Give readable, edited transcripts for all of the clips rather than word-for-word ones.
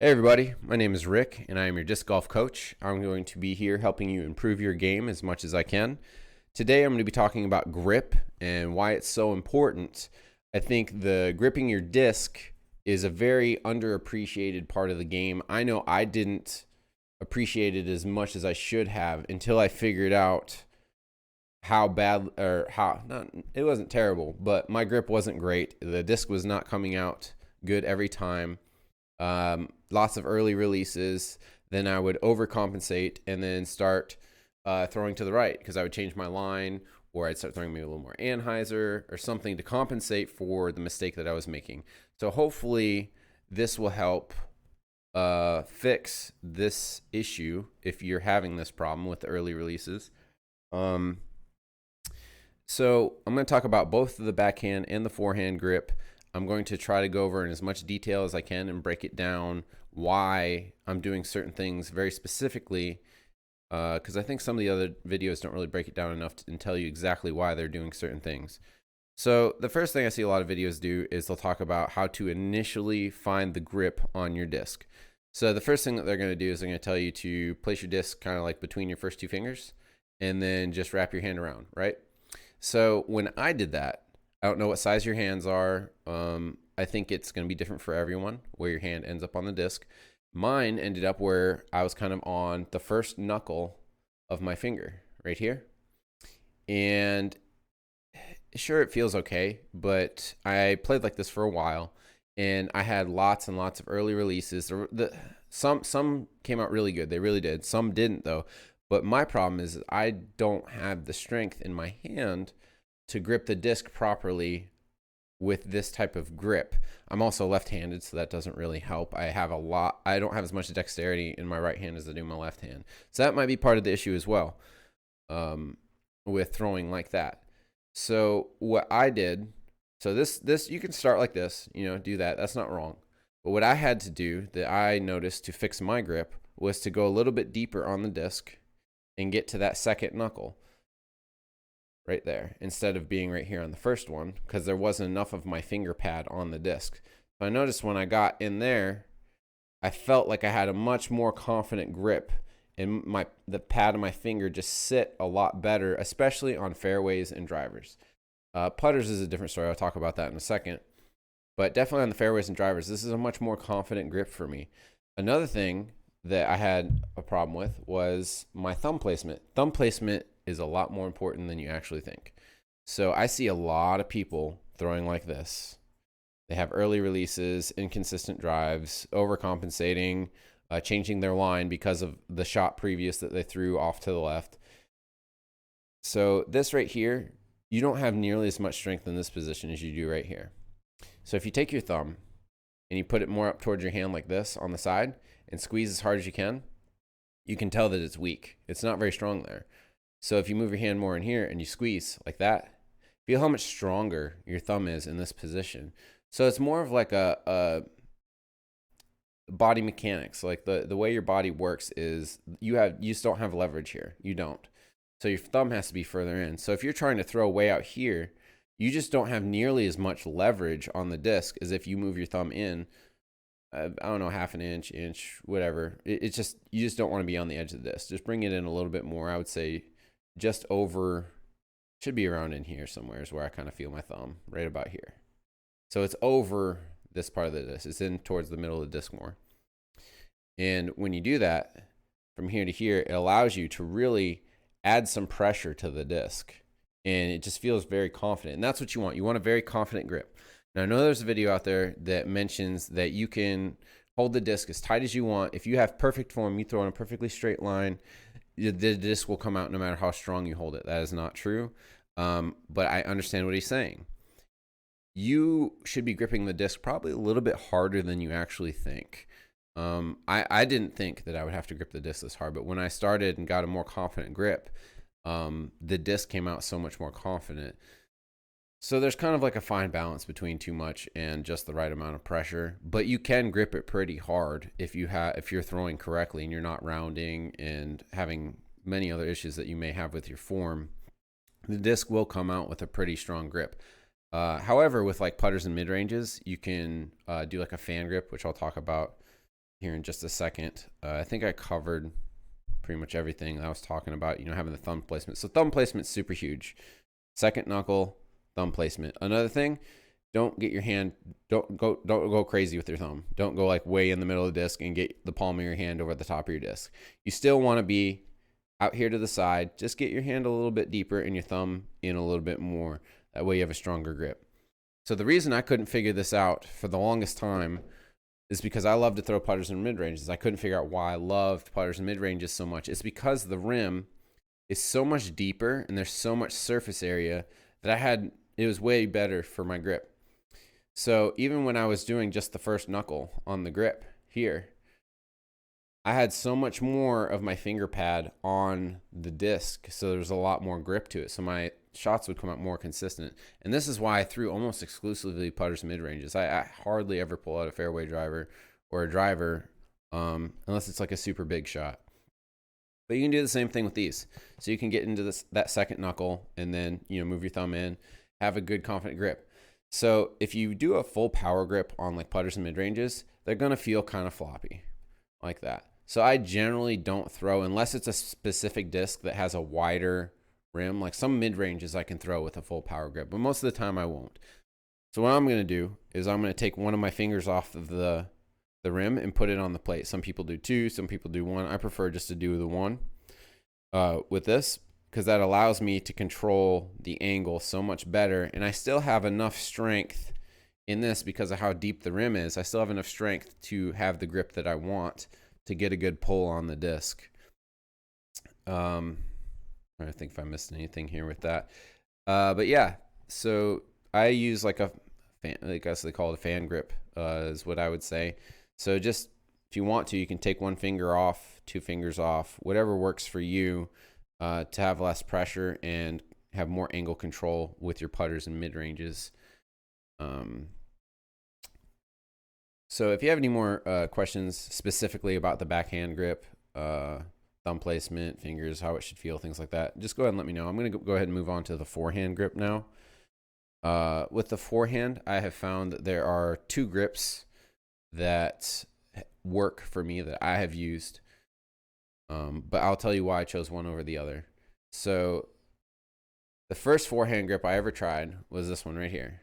Hey everybody, my name is Rick and I am your disc golf coach. I'm going to be here helping you improve your game as much as I can. Today I'm going to be talking about grip and why it's so important. I think the gripping your disc is a very underappreciated part of the game. I know I didn't appreciate it as much as I should have until I figured out how bad or how not it wasn't terrible, but my grip wasn't great. The disc was not coming out good every time. Lots of early releases. Then I would overcompensate and then start throwing to the right because I would change my line, or I'd start throwing maybe a little more Anheuser or something to compensate for the mistake that I was making. So hopefully this will help fix this issue if you're having this problem with the early releases. So I'm going to talk about both the backhand and the forehand grip. I'm going to try to go over in as much detail as I can and break it down why I'm doing certain things very specifically, because I think some of the other videos don't really break it down enough and tell you exactly why they're doing certain things. So the first thing I see a lot of videos do is they'll talk about how to initially find the grip on your disc. So the first thing that they're going to do is they're going to tell you to place your disc kind of like between your first two fingers and then just wrap your hand around, right? So when I did that, I don't know what size your hands are. I think it's going to be different for everyone where your hand ends up on the disc. Mine ended up where I was kind of on the first knuckle of my finger right here. And sure, it feels okay, but I played like this for a while and I had lots and lots of early releases. Some came out really good. They really did. Some didn't though. But my problem is I don't have the strength in my hand to grip the disc properly with this type of grip. I'm also left-handed, so that doesn't really help. I don't have as much dexterity in my right hand as I do in my left hand. So that might be part of the issue as well, with throwing like that. So what I did, so this you can start like this, do that. That's not wrong. But what I had to do that I noticed to fix my grip was to go a little bit deeper on the disc and get to that second knuckle right there instead of being right here on the first one because there wasn't enough of my finger pad on the disc. So I noticed when I got in there, I felt like I had a much more confident grip and the pad of my finger just sit a lot better, especially on fairways and drivers. Putters is a different story. I'll talk about that in a second. But definitely on the fairways and drivers, this is a much more confident grip for me. Another thing that I had a problem with was my thumb placement. Thumb placement is a lot more important than you actually think. So I see a lot of people throwing like this. They have early releases, inconsistent drives, overcompensating, changing their line because of the shot previous that they threw off to the left. So this right here, you don't have nearly as much strength in this position as you do right here. So if you take your thumb and you put it more up towards your hand like this on the side and squeeze as hard as you can tell that it's weak. It's not very strong there. So if you move your hand more in here and you squeeze like that, feel how much stronger your thumb is in this position. So it's more of like a body mechanics. Like the way your body works is you just don't have leverage here. You don't. So your thumb has to be further in. So if you're trying to throw way out here, you just don't have nearly as much leverage on the disc as if you move your thumb in, I don't know, half an inch, whatever. It's just, you just don't want to be on the edge of the disc. Just bring it in a little bit more. I would say just over, should be around in here somewhere is where I kind of feel my thumb, right about here. So it's over this part of the disc. It's in towards the middle of the disc more. And when you do that, from here to here, it allows you to really add some pressure to the disc. And it just feels very confident. And that's what you want. You want a very confident grip. Now, I know there's a video out there that mentions that you can hold the disc as tight as you want. If you have perfect form, you throw in a perfectly straight line, the disc will come out no matter how strong you hold it. That is not true. But I understand what he's saying. You should be gripping the disc probably a little bit harder than you actually think. I didn't think that I would have to grip the disc this hard, but when I started and got a more confident grip, the disc came out so much more confident. So there's kind of like a fine balance between too much and just the right amount of pressure, but you can grip it pretty hard if you're throwing correctly and you're not rounding and having many other issues that you may have with your form. The disc will come out with a pretty strong grip. However, with like putters and mid ranges, you can do like a fan grip, which I'll talk about here in just a second. I think I covered pretty much everything I was talking about, having the thumb placement. So thumb placement's super huge. Second knuckle, thumb placement. Another thing, don't get your hand, don't go crazy with your thumb. Don't go like way in the middle of the disc and get the palm of your hand over the top of your disc. You still want to be out here to the side. Just get your hand a little bit deeper and your thumb in a little bit more. That way you have a stronger grip. So the reason I couldn't figure this out for the longest time is because I love to throw putters in mid-ranges. I couldn't figure out why I loved putters in mid-ranges so much. It's because the rim is so much deeper and there's so much surface area that it was way better for my grip. So even when I was doing just the first knuckle on the grip here, I had so much more of my finger pad on the disc, so there was a lot more grip to it. So my shots would come out more consistent. And this is why I threw almost exclusively putters mid-ranges. I hardly ever pull out a fairway driver or a driver unless it's like a super big shot. But you can do the same thing with these. So you can get into that second knuckle and then, move your thumb in, have a good confident grip. So if you do a full power grip on like putters and mid-ranges, they're going to feel kind of floppy like that. So I generally don't throw unless it's a specific disc that has a wider rim. Like some mid-ranges I can throw with a full power grip, but most of the time I won't. So what I'm going to do is I'm going to take one of my fingers off of the rim and put it on the plate. Some people do two, some people do one. I prefer just to do the one with this because that allows me to control the angle so much better. And I still have enough strength in this because of how deep the rim is. I still have enough strength to have the grip that I want to get a good pull on the disc. I think if I missed anything here with that. But yeah, so I use like a fan, I guess they call it a fan grip, is what I would say. So just if you want to, you can take one finger off, two fingers off, whatever works for you to have less pressure and have more angle control with your putters and mid ranges. So if you have any more questions specifically about the backhand grip, thumb placement, fingers, how it should feel, things like that, just go ahead and let me know. I'm going to go ahead and move on to the forehand grip now. With the forehand, I have found that there are two grips that work for me that I have used, but I'll tell you why I chose one over the other. So the first forehand grip I ever tried was this one right here.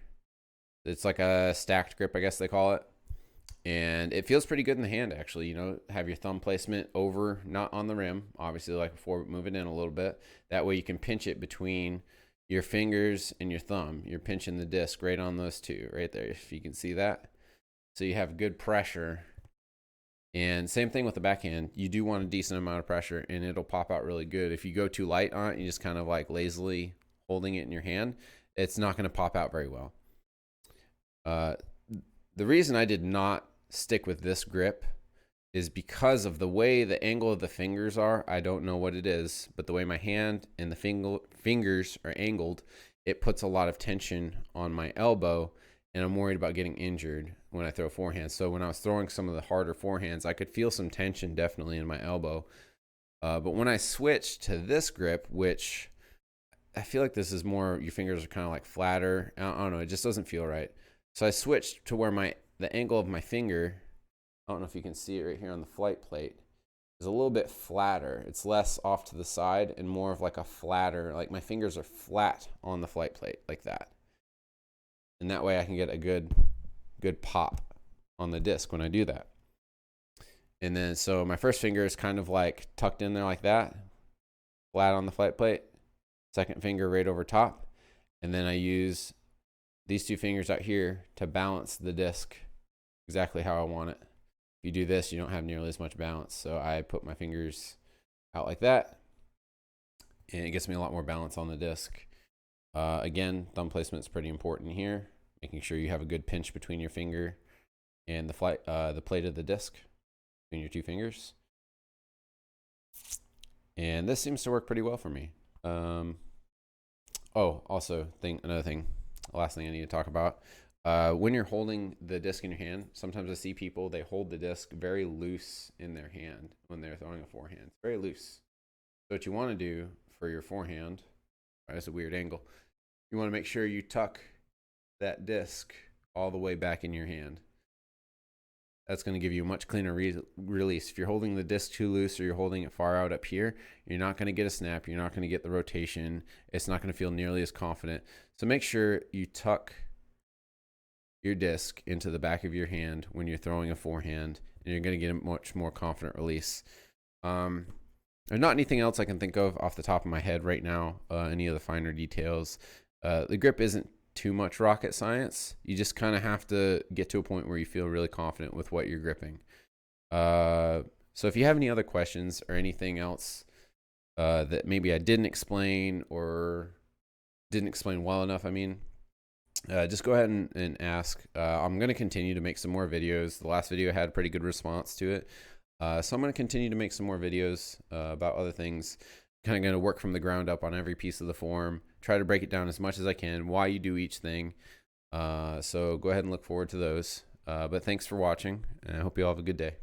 It's like a stacked grip, I guess they call it. And it feels pretty good in the hand, actually. Have your thumb placement over, not on the rim, obviously, like before, but move it in a little bit. That way you can pinch it between your fingers and your thumb. You're pinching the disc right on those two, right there, if you can see that. So you have good pressure. And same thing with the backhand. You do want a decent amount of pressure, and it'll pop out really good. If you go too light on it, you just kind of like lazily holding it in your hand, it's not going to pop out very well. The reason I did not stick with this grip is because of the way the angle of the fingers are. I don't know what it is, but the way my hand and the fingers are angled, it puts a lot of tension on my elbow, and I'm worried about getting injured when I throw forehand. So when I was throwing some of the harder forehands, I could feel some tension definitely in my elbow. But when I switched to this grip, which I feel like this is more, your fingers are kind of like flatter. I don't know, it just doesn't feel right. So I switched to where the angle of my finger, I don't know if you can see it right here on the flight plate, is a little bit flatter. It's less off to the side and more of like a flatter, like my fingers are flat on the flight plate like that. And that way I can get a good pop on the disc when I do that. And then so my first finger is kind of like tucked in there like that, flat on the flight plate. Second finger right over top. And then I use these two fingers out here to balance the disc exactly how I want it. If you do this, you don't have nearly as much balance. So I put my fingers out like that, and it gets me a lot more balance on the disc. Again, thumb placement is pretty important here, making sure you have a good pinch between your finger and the plate of the disc between your two fingers. And this seems to work pretty well for me. Also, another thing, last thing I need to talk about. When you're holding the disc in your hand, sometimes I see people, they hold the disc very loose in their hand when they're throwing a forehand. It's very loose. So what you want to do for your forehand, that's a weird angle, you want to make sure you tuck that disc all the way back in your hand. That's going to give you a much cleaner release. If you're holding the disc too loose or you're holding it far out up here, you're not going to get a snap. You're not going to get the rotation. It's not going to feel nearly as confident. So make sure you tuck your disc into the back of your hand when you're throwing a forehand, and you're going to get a much more confident release. There's not anything else I can think of off the top of my head right now, any of the finer details. The grip isn't too much rocket science. You just kind of have to get to a point where you feel really confident with what you're gripping. So if you have any other questions or anything else that maybe I didn't explain or didn't explain well enough, just go ahead and ask. I'm going to continue to make some more videos. The last video had a pretty good response to it. So I'm going to continue to make some more videos about other things. Kind of going to work from the ground up on every piece of the form, try to break it down as much as I can, why you do each thing. So go ahead and look forward to those. But thanks for watching, and I hope you all have a good day.